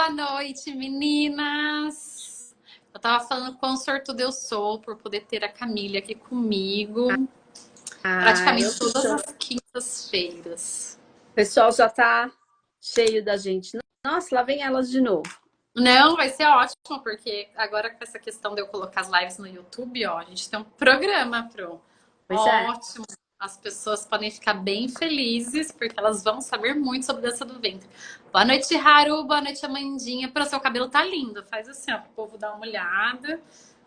Boa noite, meninas! Eu tava falando quão sortuda eu sou por poder ter a Camille aqui comigo, Eu praticamente que todas sou. as quintas-feiras. O pessoal já tá cheio da gente. Nossa, lá vem elas de novo. Não, vai ser ótimo, porque agora com essa questão de eu colocar as lives no YouTube, ó, a gente tem um programa pro. Pois é. Ótimo! As pessoas podem ficar bem felizes, porque elas vão saber muito sobre dança do ventre. Boa noite, Haru. Boa noite, Amandinha. Pro seu cabelo tá lindo. Faz assim, ó, pro povo dar uma olhada.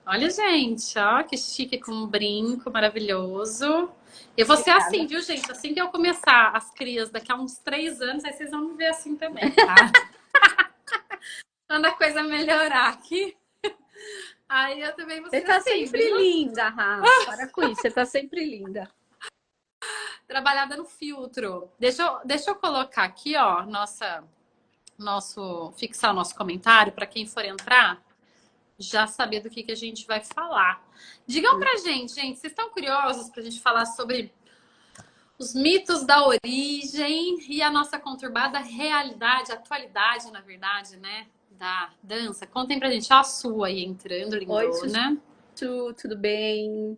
Olha, gente, ó, que chique com um brinco maravilhoso. Eu vou ser assim, Obrigada. viu, gente? Assim que eu começar as crias daqui a uns 3 anos, aí vocês vão me ver assim também, tá? Quando a coisa melhorar aqui, aí eu também vou Você ser tá assim, sempre viu? linda, Rá. Para com isso, você tá sempre linda. Trabalhada no filtro. Deixa eu colocar aqui, ó, fixar o nosso comentário para quem for entrar já saber do que a gente vai falar. Digam pra gente, vocês estão curiosos pra gente falar sobre os mitos da origem e a nossa conturbada realidade, atualidade, na verdade, né? Da dança. Contem pra gente, ó, a sua aí entrando, Oi, lindona. Sussu, tudo bem?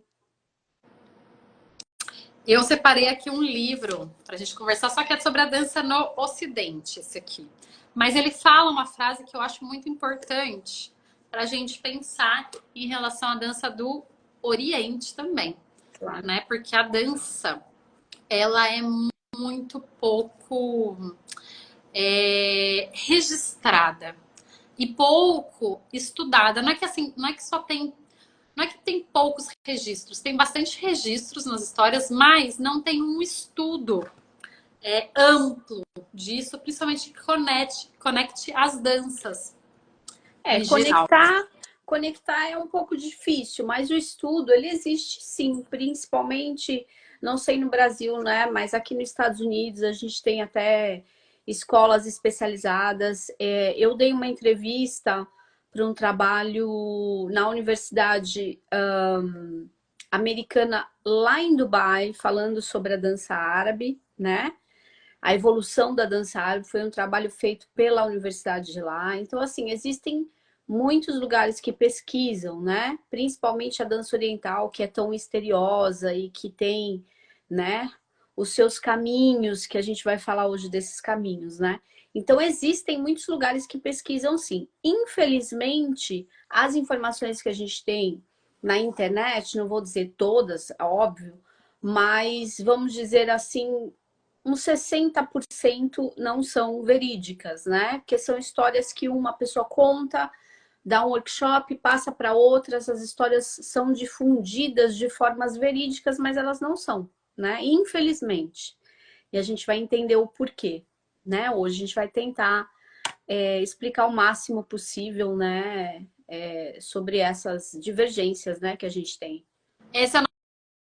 Eu separei aqui um livro pra gente conversar, só que é sobre a dança no Ocidente, esse aqui. Mas ele fala uma frase que eu acho muito importante pra gente pensar em relação à dança do Oriente também, Claro. né? Porque a dança, ela é muito pouco registrada e pouco estudada. Não é que assim, não é que tem poucos registros, tem bastante registros nas histórias, mas não tem um estudo amplo disso, principalmente que conecte as danças É, em geral. conectar é um pouco difícil, mas o estudo, ele existe sim, principalmente, não sei no Brasil, né, mas aqui nos Estados Unidos a gente tem até escolas especializadas. Eu dei uma entrevista para um trabalho na universidade americana lá em Dubai, falando sobre a dança árabe, né? A evolução da dança árabe foi um trabalho feito pela universidade de lá. Então, assim, existem muitos lugares que pesquisam, né? Principalmente a dança oriental, que é tão misteriosa e que tem, né, os seus caminhos, que a gente vai falar hoje desses caminhos, né? Então, existem muitos lugares que pesquisam sim. Infelizmente, as informações que a gente tem na internet, não vou dizer todas, é óbvio, mas vamos dizer assim, uns 60% não são verídicas, né? Porque são histórias que uma pessoa conta, dá um workshop, passa para outras, as histórias são difundidas de formas verídicas, mas elas não são, né? Infelizmente. E a gente vai entender o porquê, né? Hoje a gente vai tentar explicar o máximo possível, né? Sobre essas divergências, né, que a gente tem. Esse é o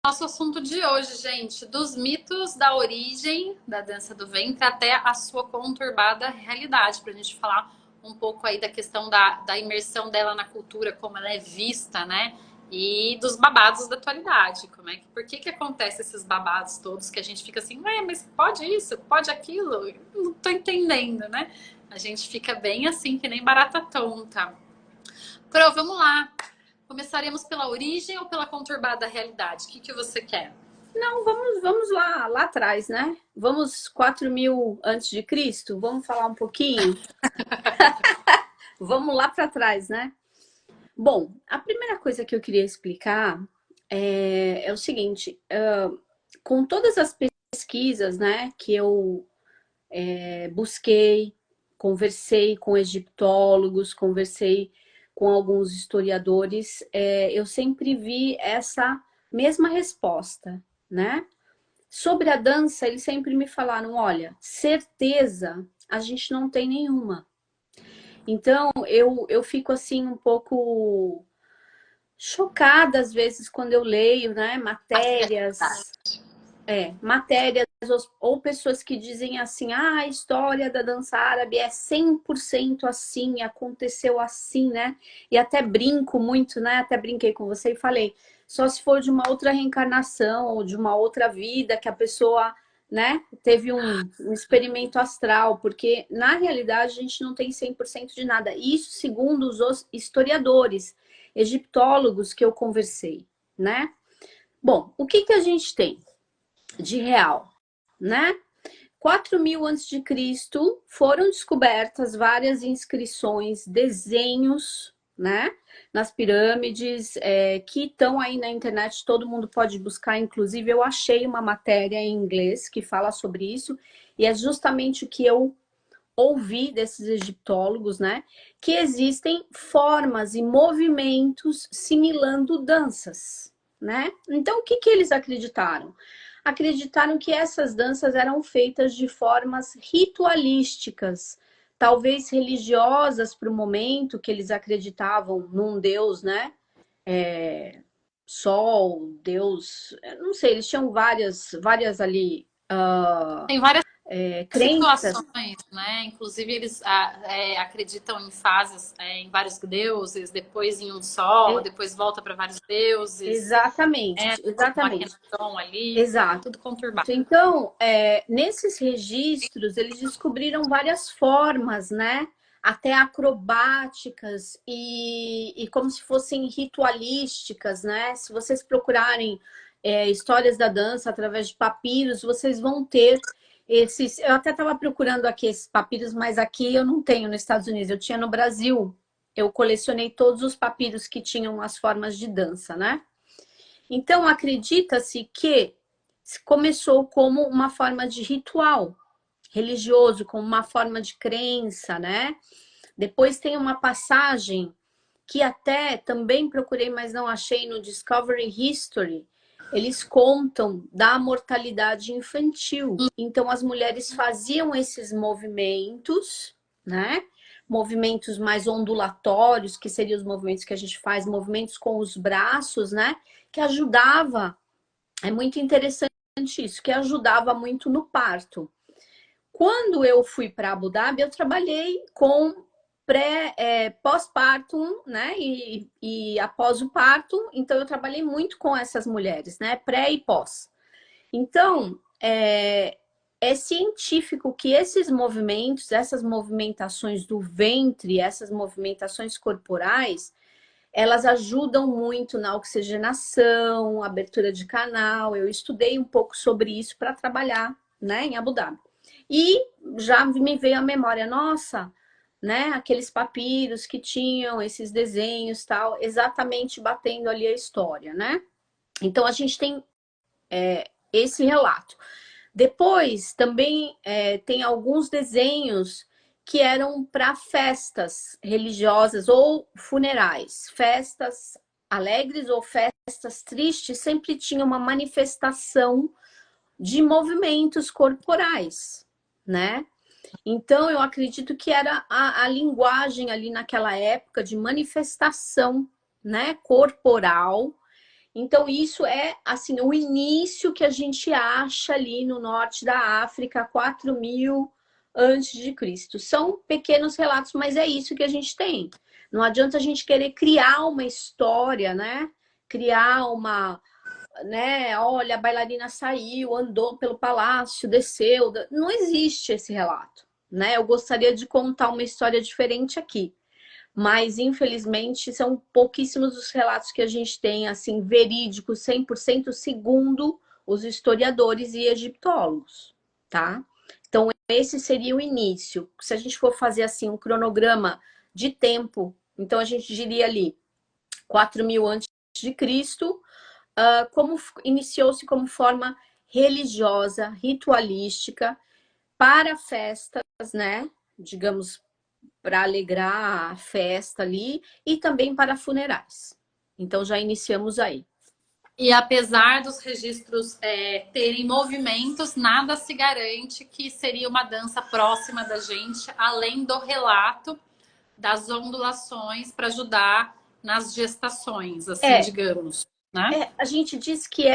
nosso assunto de hoje, gente, dos mitos da origem da dança do ventre até a sua conturbada realidade, para a gente falar um pouco aí da questão da imersão dela na cultura, como ela é vista, né? E dos babados da atualidade. Por que acontece esses babados todos que a gente fica assim, ué, mas pode isso, pode aquilo? Eu não tô entendendo, né? A gente fica bem assim, que nem barata tonta. Pro, vamos lá. Começaremos pela origem ou pela conturbada realidade? O que você quer? Não, vamos lá atrás, né? Vamos 4.000 antes de Cristo? Vamos falar um pouquinho? Vamos lá para trás, né? Bom, a primeira coisa que eu queria explicar é o seguinte: com todas as pesquisas, né, que eu busquei, conversei com egiptólogos, conversei com alguns historiadores, eu sempre vi essa mesma resposta, né? Sobre a dança, eles sempre me falaram: olha, certeza a gente não tem nenhuma. Então, eu fico assim um pouco chocada às vezes quando eu leio, né, matérias ou pessoas que dizem assim: ah, a história da dança árabe é 100% assim, aconteceu assim, né? E até brinco muito, né? Até brinquei com você e falei: só se for de uma outra reencarnação ou de uma outra vida que a pessoa né? Teve um experimento astral, porque na realidade a gente não tem 100% de nada. Isso segundo os historiadores, egiptólogos que eu conversei, né? Bom, o que que a gente tem de real, né? 4.000 antes de Cristo foram descobertas várias inscrições, desenhos, né? Nas pirâmides, que estão aí na internet, todo mundo pode buscar. Inclusive, eu achei uma matéria em inglês que fala sobre isso, e é justamente o que eu ouvi desses egiptólogos, né? Que existem formas e movimentos simulando danças, né? Então, o que que eles acreditaram? Acreditaram que essas danças eram feitas de formas ritualísticas, talvez religiosas para o momento, que eles acreditavam num deus, né? Sol, Deus, não sei, eles tinham várias ali Tem várias crenças. situações, né? Inclusive, eles acreditam em fases, em vários deuses, depois em um só, É, depois volta para vários deuses, exatamente, uma exatamente, Akhenaton ali, exato. tudo conturbado. Então, nesses registros, eles descobriram várias formas, né? Até acrobáticas e como se fossem ritualísticas, né? Se vocês procurarem histórias da dança através de papiros, vocês vão ter esses. Eu até estava procurando aqui esses papiros, mas aqui eu não tenho nos Estados Unidos, eu tinha no Brasil. Eu colecionei todos os papiros que tinham as formas de dança, né? Então, acredita-se que começou como uma forma de ritual religioso, como uma forma de crença, né? Depois tem uma passagem que até também procurei, mas não achei no Discovery History. Eles contam da mortalidade infantil. Então, as mulheres faziam esses movimentos, né? Movimentos mais ondulatórios, que seriam os movimentos que a gente faz, movimentos com os braços, né? Que ajudava, é muito interessante isso, que ajudava muito no parto. Quando eu fui para Abu Dhabi, eu trabalhei com pós-parto, né? E após o parto, então eu trabalhei muito com essas mulheres, né? Pré e pós. Então, é científico que esses movimentos, essas movimentações do ventre, essas movimentações corporais, elas ajudam muito na oxigenação, abertura de canal. Eu estudei um pouco sobre isso para trabalhar, né, em Abu Dhabi. E já me veio à memória, nossa, né, aqueles papiros que tinham esses desenhos, tal, exatamente batendo ali a história, né? Então a gente tem esse relato. Depois também tem alguns desenhos que eram para festas religiosas ou funerais, festas alegres ou festas tristes, sempre tinha uma manifestação de movimentos corporais, né? Então eu acredito que era a linguagem ali naquela época de manifestação, né, corporal. Então, isso é assim o início que a gente acha ali no norte da África, 4.000 antes de Cristo. São pequenos relatos, mas é isso que a gente tem. Não adianta a gente querer criar uma história, né? Criar uma, né? Olha, a bailarina saiu, andou pelo palácio, desceu. Não existe esse relato, né? Eu gostaria de contar uma história diferente aqui. Mas, infelizmente, são pouquíssimos os relatos que a gente tem, assim, verídicos, 100% segundo os historiadores e egiptólogos, tá? Então, esse seria o início. Se a gente for fazer, assim, um cronograma de tempo, então a gente diria ali 4.000 antes de Cristo, como iniciou-se como forma religiosa, ritualística, para festas, né? Digamos, para alegrar a festa ali e também para funerais. Então já iniciamos aí. E apesar dos registros terem movimentos, nada se garante que seria uma dança próxima da gente, além do relato das ondulações para ajudar nas gestações, assim, digamos, né? A gente diz que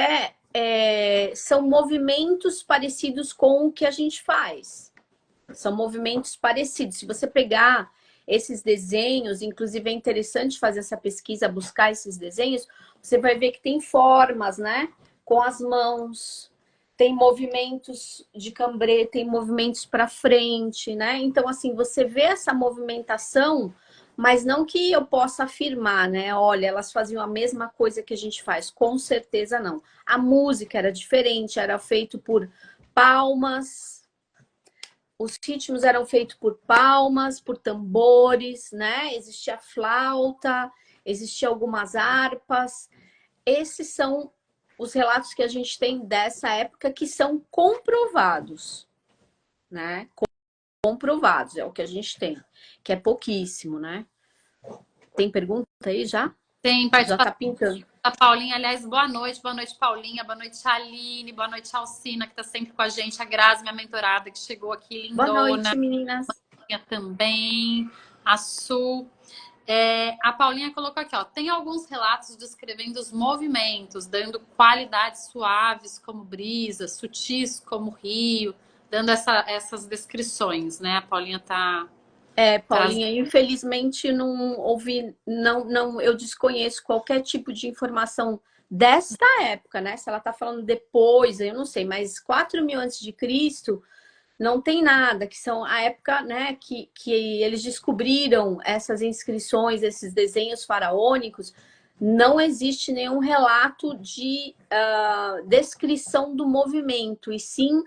são movimentos parecidos com o que a gente faz. São movimentos parecidos. Se você pegar esses desenhos, inclusive é interessante fazer essa pesquisa, buscar esses desenhos, você vai ver que tem formas, né? Com as mãos, tem movimentos de cambrê, tem movimentos para frente, né? Então, assim, você vê essa movimentação, mas não que eu possa afirmar, né? Olha, elas faziam a mesma coisa que a gente faz. Com certeza não. A música era diferente, era feito por palmas, os ritmos eram feitos por palmas, por tambores, né? Existia flauta, existia algumas harpas. Esses são os relatos que a gente tem dessa época que são comprovados, né? Comprovados, é o que a gente tem, que é pouquíssimo, né? Tem pergunta aí já? Tem Já tá pintando. a Paulinha, aliás, boa noite, Paulinha, boa noite, Aline, boa noite, Alcina, que tá sempre com a gente, a Grazi, minha mentorada, que chegou aqui, Boa lindona. noite, meninas. Também, a Su. A Paulinha colocou aqui, ó, tem alguns relatos descrevendo os movimentos, dando qualidades suaves como brisa, sutis como rio, dando essas descrições, né? A Paulinha tá... Paulinha, infelizmente não ouvi, não, eu desconheço qualquer tipo de informação desta época, né? Se ela tá falando depois, eu não sei, mas 4.000 antes de Cristo, não tem nada, que são a época, né, que eles descobriram essas inscrições, esses desenhos faraônicos, não existe nenhum relato de descrição do movimento, e sim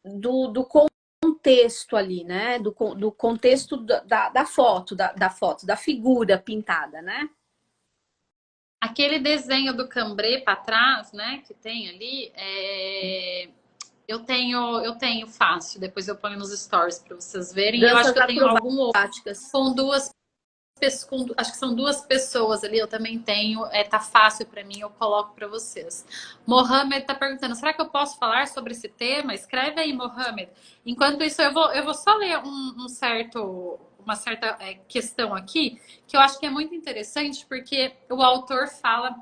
do contexto ali, né, do contexto da foto, da figura pintada, né? Aquele desenho do cambrê para trás, né, que tem ali, eu tenho fácil, depois eu ponho nos stories para vocês verem. Eu acho Danças que eu tenho algum outro acrobáticas. com duas pessoas, acho que são duas pessoas ali, eu também tenho, tá fácil para mim, eu coloco para vocês. Mohamed tá perguntando, será que eu posso falar sobre esse tema? Escreve aí, Mohamed. Enquanto isso, eu vou só ler uma certa questão aqui, que eu acho que é muito interessante, porque o autor fala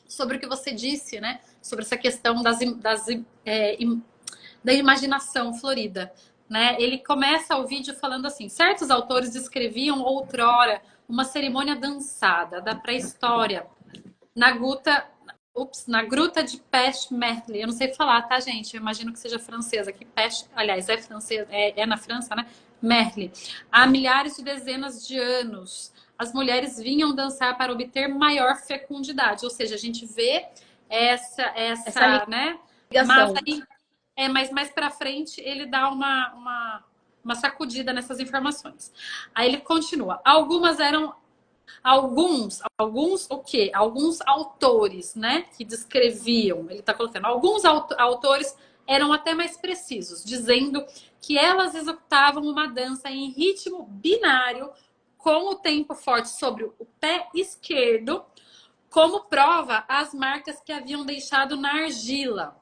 sobre o que você disse, né? Sobre essa questão da imaginação florida. Né? Ele começa o vídeo falando assim: certos autores descreviam outrora uma cerimônia dançada da pré-história na gruta de Pech-Merli. Eu não sei falar, tá, gente? Eu imagino que seja francesa. Que Pech, aliás, é francesa, é na França, né? Merli. Há milhares de dezenas de anos, as mulheres vinham dançar para obter maior fecundidade. Ou seja, a gente vê essa né? Ligação. Mas mais para frente ele dá uma sacudida nessas informações. Aí ele continua. Alguns o quê? Alguns autores, né, que descreviam, ele está colocando, alguns autores eram até mais precisos, dizendo que elas executavam uma dança em ritmo binário, com o tempo forte sobre o pé esquerdo, como prova as marcas que haviam deixado na argila.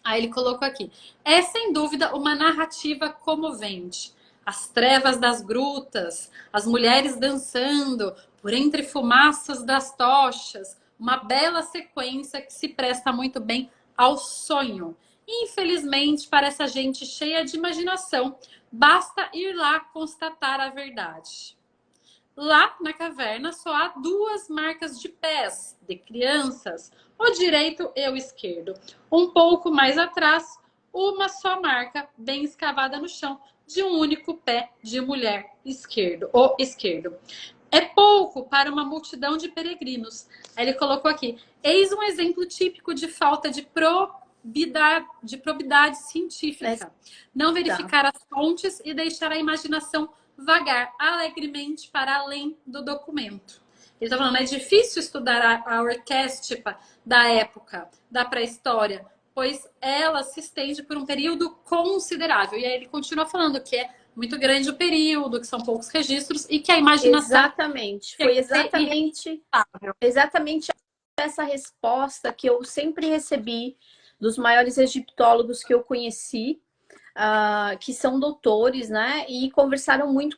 Aí ele colocou aqui. É sem dúvida uma narrativa comovente. As trevas das grutas, as mulheres dançando por entre fumaças das tochas, uma bela sequência que se presta muito bem ao sonho. Infelizmente, para essa gente cheia de imaginação, basta ir lá constatar a verdade. Lá na caverna só há duas marcas de pés de crianças, o direito e o esquerdo. Um pouco mais atrás, uma só marca bem escavada no chão de um único pé de mulher esquerdo, o esquerdo. É pouco para uma multidão de peregrinos. Aí ele colocou aqui: eis um exemplo típico de falta de probidade científica. Não verificar as fontes e deixar a imaginação vagar alegremente para além do documento. Ele está falando, é difícil estudar a orquestra da época, da pré-história, pois ela se estende por um período considerável. E aí ele continua falando que é muito grande o período, que são poucos registros e que a imaginação... Exatamente. Foi exatamente essa resposta que eu sempre recebi dos maiores egiptólogos que eu conheci, que são doutores, né? E conversaram muito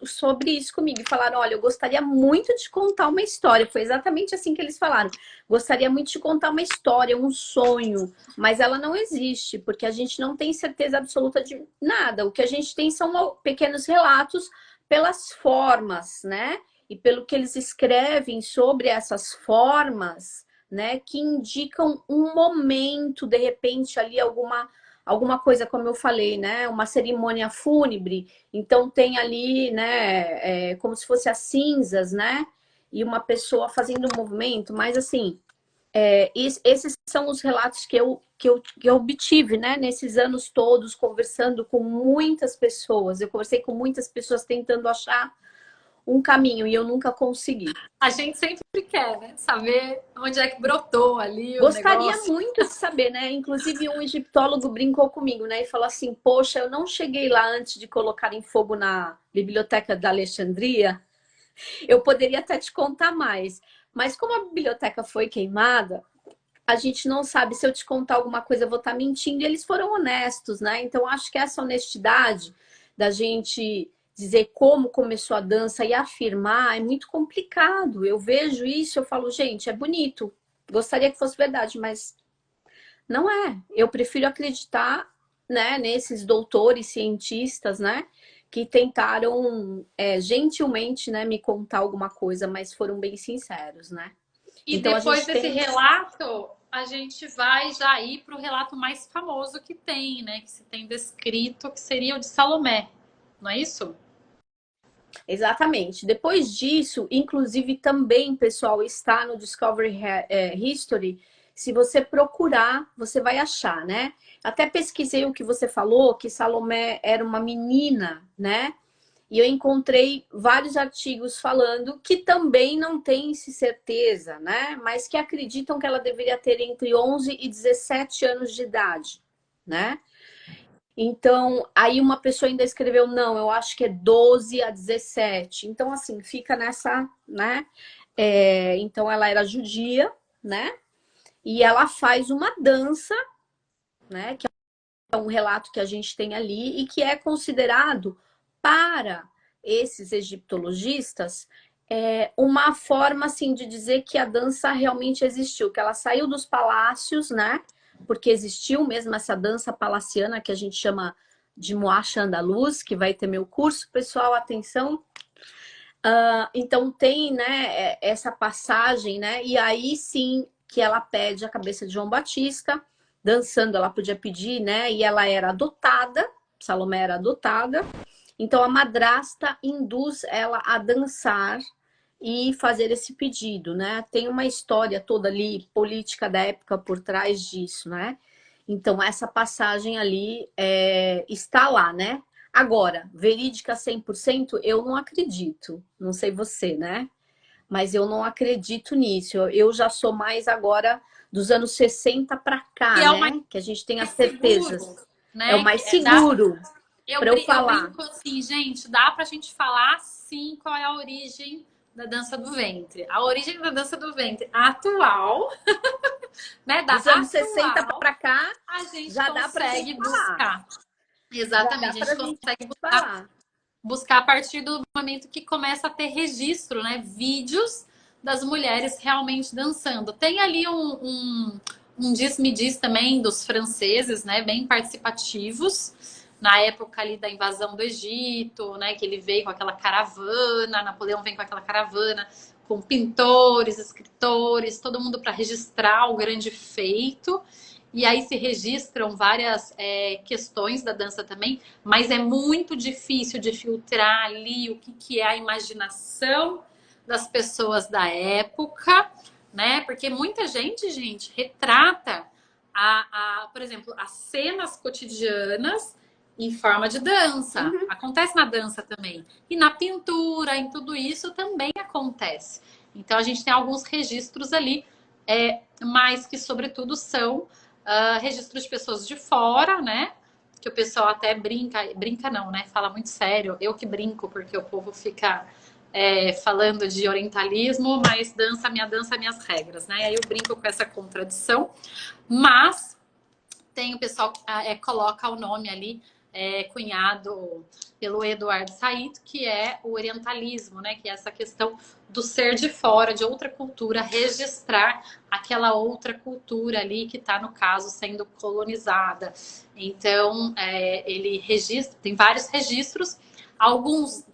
sobre isso comigo. E falaram, olha, eu gostaria muito de contar uma história. Foi exatamente assim que eles falaram. Gostaria muito de contar uma história, um sonho. Mas ela não existe, porque a gente não tem certeza absoluta de nada. O que a gente tem são pequenos relatos pelas formas, né? E pelo que eles escrevem sobre essas formas, né, que indicam um momento, de repente, ali alguma coisa, como eu falei, né, uma cerimônia fúnebre, então tem ali, né, como se fosse as cinzas, né, e uma pessoa fazendo um movimento, mas assim, esses são os relatos que eu obtive, né, nesses anos todos, conversando com muitas pessoas. Eu conversei com muitas pessoas tentando achar um caminho e eu nunca consegui. A gente sempre quer, né? Saber onde é que brotou ali o Gostaria negócio. muito de saber, né? Inclusive um egiptólogo brincou comigo, né? E falou assim, poxa, eu não cheguei lá antes de colocar em fogo na Biblioteca da Alexandria. Eu poderia até te contar mais. Mas como a biblioteca foi queimada, a gente não sabe. Se eu te contar alguma coisa, eu vou estar mentindo. E eles foram honestos, né? Então, acho que essa honestidade da gente dizer como começou a dança e afirmar é muito complicado. Eu vejo isso, eu falo, gente, é bonito. Gostaria que fosse verdade, mas não é. Eu prefiro acreditar, né, nesses doutores, cientistas, né, que tentaram gentilmente, né, me contar alguma coisa, mas foram bem sinceros, né? E Então a depois gente desse tem. relato, a gente vai já ir para o relato mais famoso que tem, né? Que se tem descrito, que seria o de Salomé, não é isso? Exatamente. Depois disso, inclusive também, pessoal, está no Discovery History. Se você procurar, você vai achar, né? Até pesquisei o que você falou, que Salomé era uma menina, né? E eu encontrei vários artigos falando que também não tem certeza, né? Mas que acreditam que ela deveria ter entre 11 e 17 anos de idade, né? Então, aí uma pessoa ainda escreveu, não, eu acho que é 12 a 17. Então, assim, fica nessa, né? Então, ela era judia, né? E ela faz uma dança, né? Que é um relato que a gente tem ali e que é considerado para esses egiptologistas uma forma assim de dizer que a dança realmente existiu, que ela saiu dos palácios, né? Porque existiu mesmo essa dança palaciana que a gente chama de Moacha Andaluz, que vai ter meu curso, pessoal, atenção. Então tem, né, essa passagem, né? E aí sim que ela pede a cabeça de João Batista, dançando, ela podia pedir, né? E ela era adotada, Salomé era adotada. Então a madrasta induz ela a dançar e fazer esse pedido, né? Tem uma história toda ali política da época por trás disso, né? Então essa passagem ali está lá, né? Agora, verídica 100%, eu não acredito. Não sei você, né? Mas eu não acredito nisso. Eu já sou mais agora dos anos 60 para Que cá, é o mais né? Que a gente tem as certezas. seguro, É o né? mais seguro para eu Eu falar. brinco assim, gente, dá pra gente falar sim qual é a origem da dança do ventre. A origem da dança do ventre atual, né? Da Dos anos 60 atual, para cá, a gente já dá para gente consegue falar. buscar. Já dá Exatamente, a para gente gente consegue falar. buscar a partir do momento que começa a ter registro, né? Vídeos das mulheres realmente dançando. Tem ali um diz-me-diz também dos franceses, né? Bem participativos. Na época ali da invasão do Egito, né? Que ele veio com aquela caravana, Napoleão vem com aquela caravana com pintores, escritores, todo mundo para registrar o grande feito. E aí se registram várias questões da dança também, mas é muito difícil de filtrar ali o que é a imaginação das pessoas da época, né? Porque muita gente, retrata, por exemplo, as cenas cotidianas em forma de dança. Uhum. Acontece na dança também. E na pintura, em tudo isso também acontece. Então a gente tem alguns registros ali, mas que, sobretudo, são registros de pessoas de fora, né? Que o pessoal até brinca não, né? Fala muito sério. Eu que brinco, porque o povo fica falando de orientalismo, mas minha dança, minhas regras, né? Aí eu brinco com essa contradição. Mas tem o pessoal que coloca o nome ali, cunhado pelo Eduardo Said, que é o orientalismo, né? Que é essa questão do ser de fora, de outra cultura, registrar aquela outra cultura ali que está, no caso, sendo colonizada. Então, ele registra, tem vários registros, alguns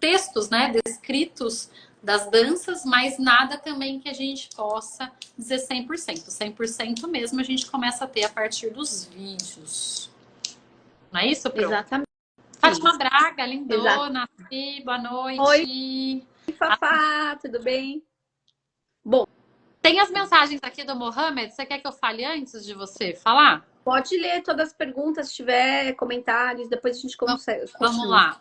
textos, né, descritos das danças, mas nada também que a gente possa dizer 100%. 100% mesmo a gente começa a ter a partir dos vídeos. Não é isso, Pro? Exatamente. Fátima Braga, Exato. lindona, boa Oi, noite. Fafá, tudo bem? Bom, Tem as mensagens aqui do Mohamed, você quer que eu fale antes de você falar? pode ler todas as perguntas, se tiver comentários, depois a gente consegue, Vamos continua. lá.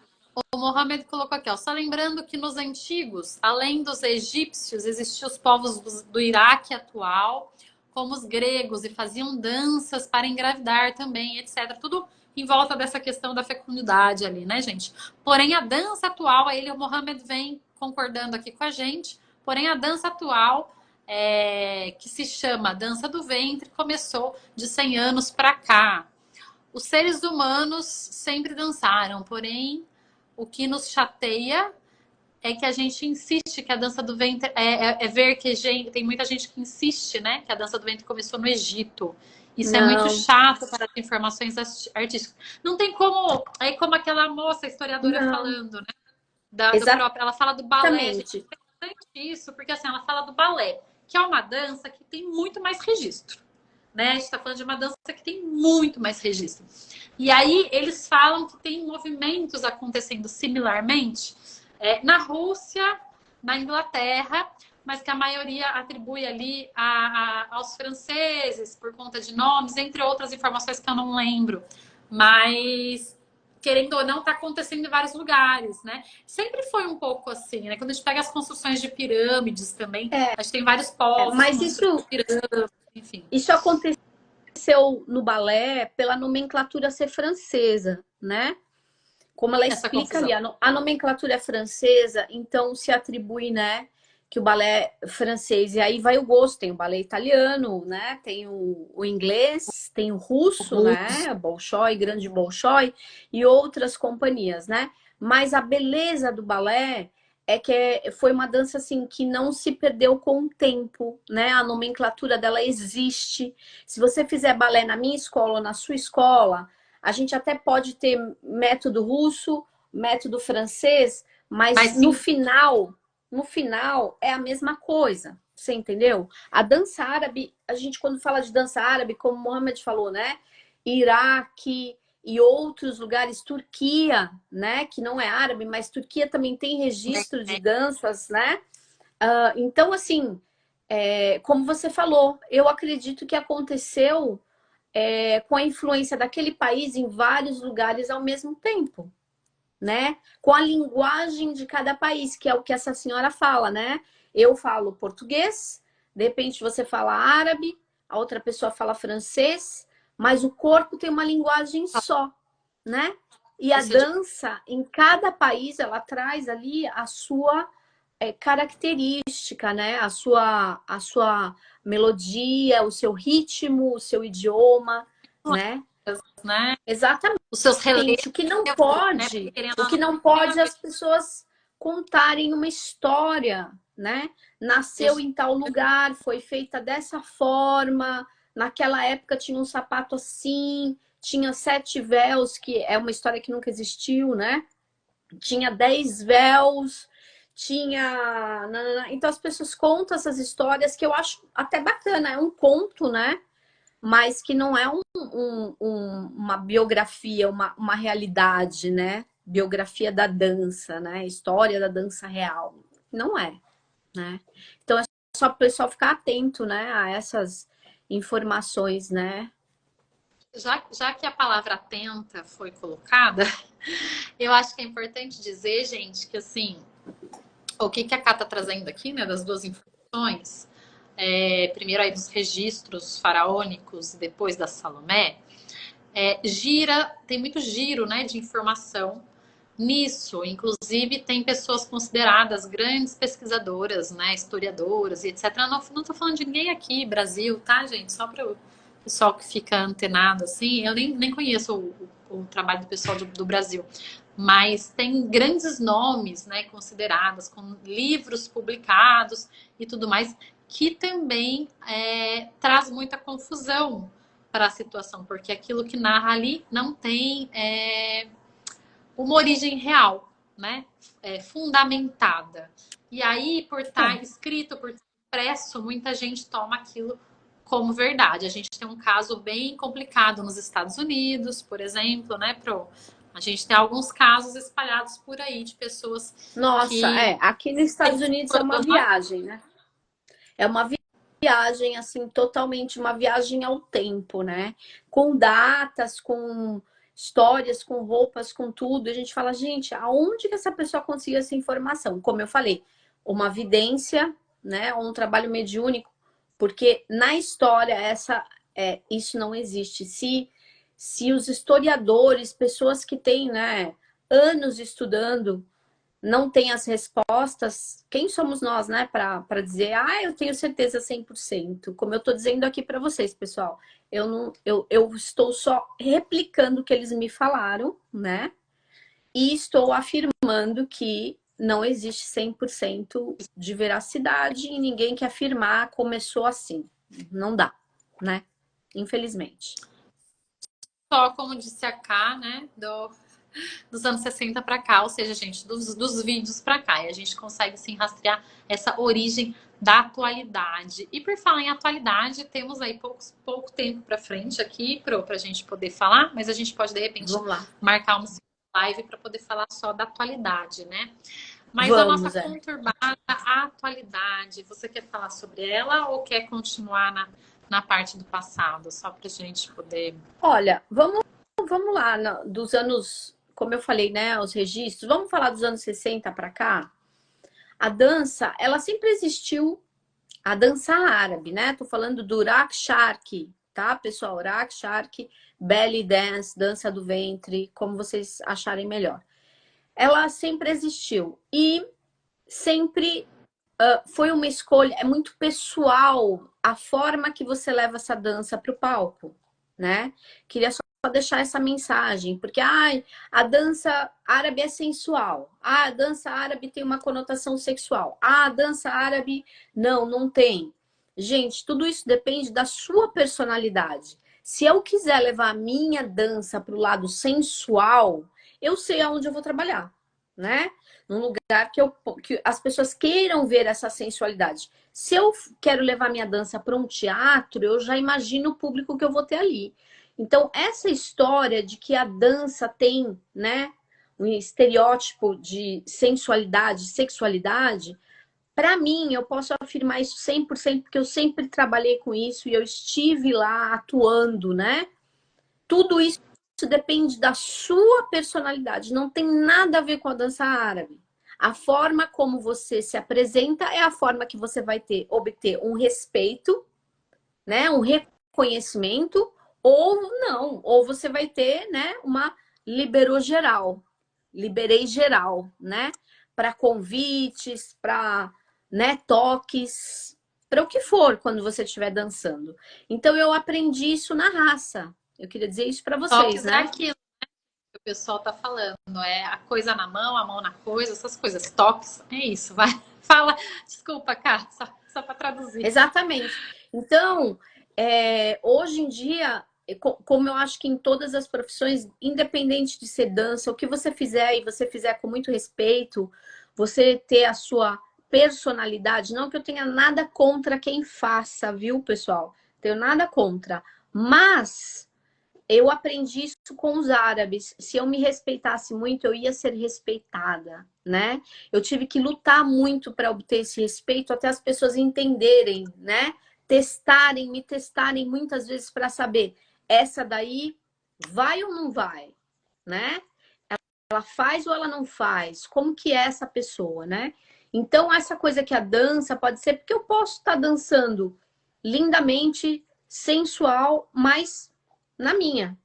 O Mohamed colocou aqui, ó, só lembrando que nos antigos, além dos egípcios, existiam os povos do Iraque atual, como os gregos, e faziam danças para engravidar também, etc. Tudo em volta dessa questão da fecundidade ali, né, gente? Porém, a dança atual, aí o Mohamed vem concordando aqui com a gente, porém, a dança atual, que se chama dança do ventre, começou de 100 anos para cá. Os seres humanos sempre dançaram, porém, o que nos chateia é que a gente insiste que a dança do ventre ver que tem muita gente que insiste, né, que a dança do ventre começou no Egito. Isso é muito Não, chato para as informações artísticas. Não tem como, aí como aquela moça historiadora não, falando, né, do próprio, ela fala do balé, gente, é exatamente. interessante isso, porque assim, ela fala do balé, que é uma dança que tem muito mais registro, né? A gente está falando de uma dança que tem muito mais registro. E aí eles falam que tem movimentos acontecendo similarmente na Rússia, na Inglaterra, mas que a maioria atribui ali aos franceses por conta de nomes, entre outras informações que eu não lembro. Mas querendo ou não, está acontecendo em vários lugares, né? Sempre foi um pouco assim, né? Quando a gente pega as construções de pirâmides também, É, a gente tem vários povos mas construindo pirâmides, enfim. isso aconteceu no balé pela nomenclatura ser francesa, né? Como ela Essa explica ali, confusão. a nomenclatura é francesa, então se atribui, né, que o balé francês, e aí vai o gosto, tem o balé italiano, né, tem o inglês, tem o russo, né, Bolshoi, Grande Bolshoi, e outras companhias, né, mas a beleza do balé é que foi uma dança, assim, que não se perdeu com o tempo, né, a nomenclatura dela existe. Se você fizer balé na minha escola ou na sua escola, a gente até pode ter método russo, método francês, mas Mas sim, no final é a mesma coisa. Você entendeu? A dança árabe, a gente quando fala de dança árabe, como o Mohamed falou, né? Iraque e outros lugares, Turquia, né? Que não é árabe, mas Turquia também tem registro de danças, né? Então, assim, como você falou, eu acredito que aconteceu com a influência daquele país em vários lugares ao mesmo tempo, né? Com a linguagem de cada país, que é o que essa senhora fala, né? Eu falo português, de repente você fala árabe, a outra pessoa fala francês, mas o corpo tem uma linguagem só, né? E a dança, em cada país, ela traz ali a sua característica, né? A sua melodia, o seu ritmo, o seu idioma, né? né? Exatamente. Os seus relevos, O que não né? Porque, pode, querendo o ou que não, não tem a pode é ver. as pessoas contarem uma história, né? Nasceu em tal lugar, foi feita dessa forma, naquela época tinha um sapato assim, tinha 7 véus, que é uma história que nunca existiu, né? Tinha 10 véus, tinha. Então as pessoas contam essas histórias que eu acho até bacana, é um conto, né? Mas que não é uma biografia, uma realidade, né? Biografia da dança, né? História da dança real. Não é, né? Então é só o pessoal ficar atento, né? A essas informações, né? Já que a palavra atenta foi colocada, eu acho que é importante dizer, gente, que assim, o que a Cá tá trazendo aqui, né, das duas informações, primeiro aí dos registros faraônicos e depois da Salomé, tem muito giro, né, de informação nisso. Inclusive, tem pessoas consideradas grandes pesquisadoras, né, historiadoras e etc. Não tô falando de ninguém aqui, Brasil, tá, gente? Só para o pessoal que fica antenado, assim. Eu nem conheço o trabalho do pessoal do Brasil. Mas tem grandes nomes, né, consideradas, com livros publicados e tudo mais, que também traz muita confusão para a situação, porque aquilo que narra ali não tem uma origem real, né, fundamentada. E aí, por estar escrito, por estar impresso, muita gente toma aquilo como verdade. A gente tem um caso bem complicado nos Estados Unidos, por exemplo, né, Pro? A gente tem alguns casos espalhados por aí de pessoas Nossa, que... aqui nos Estados Unidos é uma viagem, né? É uma viagem, assim, totalmente uma viagem ao tempo, né? Com datas, com histórias, com roupas, com tudo. A gente fala, gente, aonde que essa pessoa conseguiu essa informação? Como eu falei, uma vidência, né? Ou um trabalho mediúnico, porque na história isso não existe. Se os historiadores, pessoas que têm, né, anos estudando, não tem as respostas, quem somos nós, né, para dizer, eu tenho certeza 100%. Como eu estou dizendo aqui para vocês, pessoal, eu estou só replicando o que eles me falaram, né, e estou afirmando que não existe 100% de veracidade e ninguém que afirmar começou assim. Não dá, né, infelizmente. Só, como disse a Ká, né, dos anos 60 para cá, ou seja, gente, dos vídeos para cá. E a gente consegue, sim, rastrear essa origem da atualidade. E por falar em atualidade, temos aí pouco tempo para frente aqui para a gente poder falar, mas a gente pode, de repente, marcar uma live para poder falar só da atualidade, né? Mas a nossa conturbada atualidade, você quer falar sobre ela ou quer continuar na parte do passado, só para a gente poder... Olha, vamos lá, dos anos, como eu falei, né, os registros, vamos falar dos anos 60 para cá. A dança, ela sempre existiu, a dança árabe, né? Tô falando do Urak Shark, tá, pessoal? Urak Shark, belly dance, dança do ventre, como vocês acharem melhor. Ela sempre existiu e sempre foi uma escolha, é muito pessoal a forma que você leva essa dança para o palco, né? Queria só deixar essa mensagem, porque a dança árabe é sensual, a dança árabe tem uma conotação sexual, a dança árabe não tem. Gente, tudo isso depende da sua personalidade. Se eu quiser levar a minha dança para o lado sensual, eu sei aonde eu vou trabalhar, né? Num lugar que as pessoas queiram ver essa sensualidade. Se eu quero levar minha dança para um teatro, eu já imagino o público que eu vou ter ali. Então, essa história de que a dança tem, né, um estereótipo de sensualidade, sexualidade, para mim, eu posso afirmar isso 100%, porque eu sempre trabalhei com isso e eu estive lá atuando, né? Tudo isso depende da sua personalidade, não tem nada a ver com a dança árabe. A forma como você se apresenta é a forma que você vai obter um respeito, né, um reconhecimento, ou não, ou você vai ter, né, uma liberei geral, né, para convites, para, né, toques, para o que for quando você estiver dançando. Então eu aprendi isso na raça. Eu queria dizer isso para vocês, Toques né? É aquilo, né, que o pessoal tá falando, é a coisa na mão, a mão na coisa, essas coisas, toques, é isso, vai. Fala, desculpa, Cá, só para traduzir. Exatamente. Então, hoje em dia, como eu acho que em todas as profissões, independente de ser dança, o que você fizer e você fizer com muito respeito, você ter a sua personalidade, não que eu tenha nada contra quem faça, viu, pessoal? Tenho nada contra. Mas eu aprendi isso com os árabes. Se eu me respeitasse muito, eu ia ser respeitada, né? Eu tive que lutar muito para obter esse respeito, até as pessoas entenderem, né? Me testarem muitas vezes para saber, essa daí vai ou não vai, né? Ela faz ou ela não faz? Como que é essa pessoa, né? Então, essa coisa que a dança pode ser, porque eu posso estar dançando lindamente, sensual, mas na minha,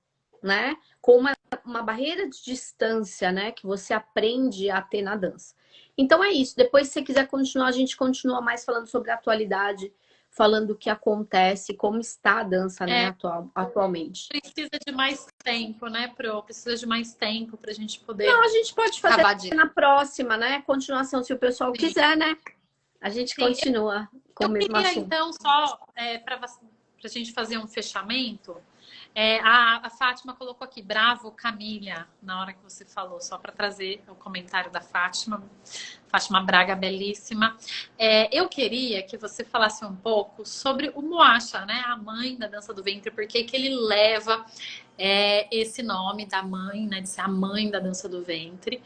né? Com uma barreira de distância, né? Que você aprende a ter na dança. Então é isso. Depois, se você quiser continuar, a gente continua mais falando sobre a atualidade, falando o que acontece, como está a dança, né, atualmente. Precisa de mais tempo, né, Pro? Precisa de mais tempo para a gente poder... Não, a gente pode fazer na próxima, né? Continuação, se o pessoal quiser, né? A gente continua com o mesmo assunto. Então, só para a gente fazer um fechamento, A Fátima colocou aqui, bravo, Camila, na hora que você falou, só para trazer o comentário da Fátima. Fátima Braga, belíssima. Eu queria que você falasse um pouco sobre o Moacha, né? A mãe da dança do ventre, porque que ele leva esse nome da mãe, né? De ser a mãe da dança do ventre,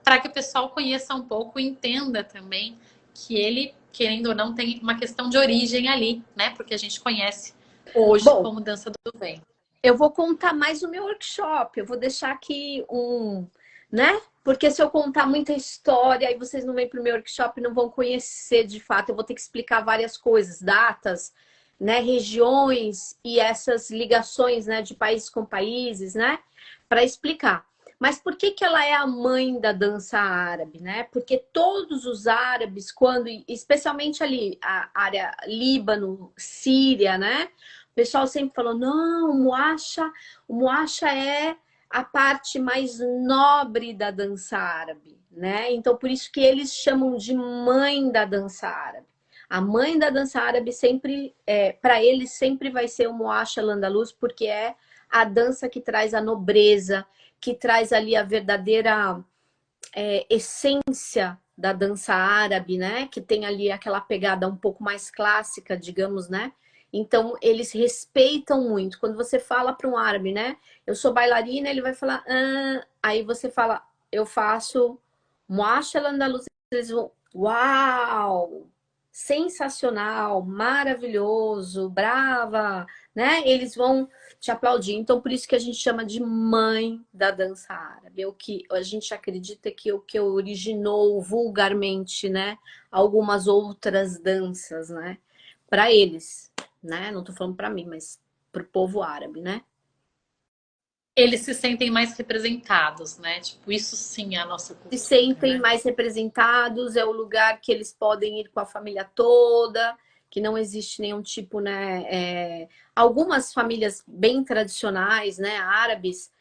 para que o pessoal conheça um pouco e entenda também que ele, querendo ou não, tem uma questão de origem ali, né? Porque a gente conhece hoje Bom, como dança do ventre. eu vou contar mais no meu workshop. Eu vou deixar aqui né? Porque se eu contar muita história, aí vocês não vêm para o meu workshop e não vão conhecer de fato. Eu vou ter que explicar várias coisas, datas, né? Regiões e essas ligações, né? De países com países, né? Para explicar. Mas por que que ela é a mãe da dança árabe, né? Porque todos os árabes, quando, especialmente ali a área Líbano, Síria, né? O pessoal sempre falou, não, o Muacha é a parte mais nobre da dança árabe, né? Então, por isso que eles chamam de mãe da dança árabe. A mãe da dança árabe sempre, para eles, sempre vai ser o Muacha al-Andalus, porque é a dança que traz a nobreza, que traz ali a verdadeira essência da dança árabe, né? Que tem ali aquela pegada um pouco mais clássica, digamos, né? Então, eles respeitam muito. Quando você fala para um árabe, né? Eu sou bailarina, ele vai falar... Ah. Aí você fala, eu faço... Moacha al-Andalus. Eles vão... Uau! Sensacional, maravilhoso, brava, né? Eles vão te aplaudir. Então, por isso que a gente chama de mãe da dança árabe. O que a gente acredita que o que originou vulgarmente, né? Algumas outras danças, né? Para eles, né? Não tô falando para mim, mas pro povo árabe, né? Eles se sentem mais representados, né? Tipo, isso sim é a nossa Se cultura, sentem né? mais representados, é o lugar que eles podem ir com a família toda, que não existe nenhum tipo, né? Algumas famílias bem tradicionais, né? Árabes,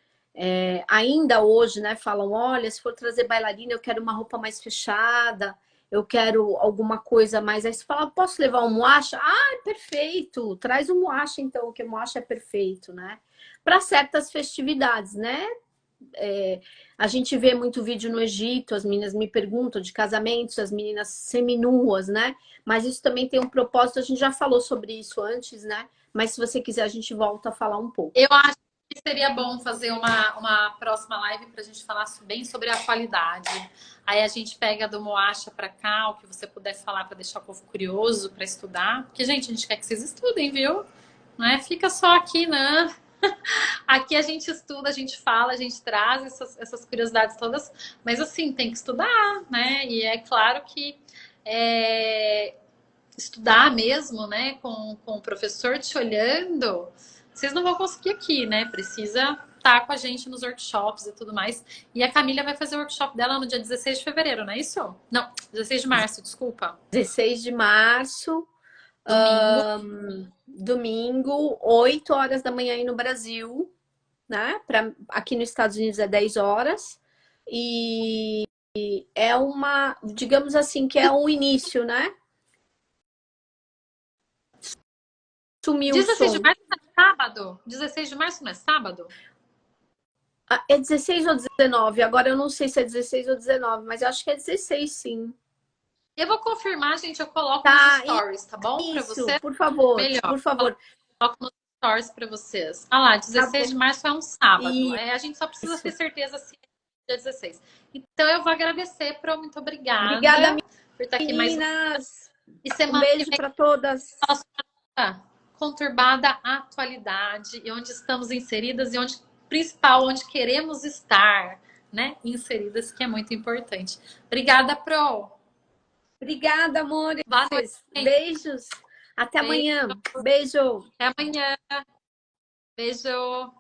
ainda hoje, né? Falam, olha, se for trazer bailarina, eu quero uma roupa mais fechada, eu quero alguma coisa mais. Aí você fala, posso levar um muacha? Ah, perfeito! Traz um muacha, então, que o muacha é perfeito, né? Para certas festividades, né? A gente vê muito vídeo no Egito, as meninas me perguntam de casamentos, as meninas seminuas, né? Mas isso também tem um propósito, a gente já falou sobre isso antes, né? Mas se você quiser, a gente volta a falar um pouco. Eu acho que seria bom fazer uma próxima live para a gente falar bem sobre a qualidade. Aí a gente pega do Moacha para cá, o que você puder falar para deixar o povo curioso para estudar. Porque, gente, a gente quer que vocês estudem, viu? Não é? Fica só aqui, não. Aqui a gente estuda, a gente fala, a gente traz essas curiosidades todas, mas assim, tem que estudar, né? E é claro que estudar mesmo, né, com o professor te olhando, vocês não vão conseguir aqui, né? Precisa estar com a gente nos workshops e tudo mais. E a Camila vai fazer o workshop dela no dia 16 de fevereiro, não é isso? Não, 16 de março, desculpa. 16 de março, Domingo. domingo, 8 horas da manhã aí no Brasil, né? Aqui nos Estados Unidos é 10 horas. E é digamos assim, que é um início, né? Sumiu o 16 de som. março não é sábado? 16 de março não é sábado? É 16 ou 19? Agora eu não sei se é 16 ou 19, mas eu acho que é 16, sim. Eu vou confirmar, gente, eu coloco nos Tá, stories, tá bom? Para isso, você, por favor, melhor. por favor. Coloco nos stories para vocês. Ah lá, Tá 16 de bom. março é um sábado. A gente só precisa ter Isso. certeza se é dia 16. Então eu vou agradecer, Pro, muito Obrigada, obrigada por estar aqui mais uma meninas. vez. E Um semana que beijo vem, para todas. nossa conturbada atualidade e onde estamos inseridas e onde principal, onde queremos estar, né? Inseridas, que é muito importante. Obrigada, Pro. Obrigada, amores. Boa noite. Beijos. Até Beijo. amanhã. Beijo. Até amanhã. Beijo.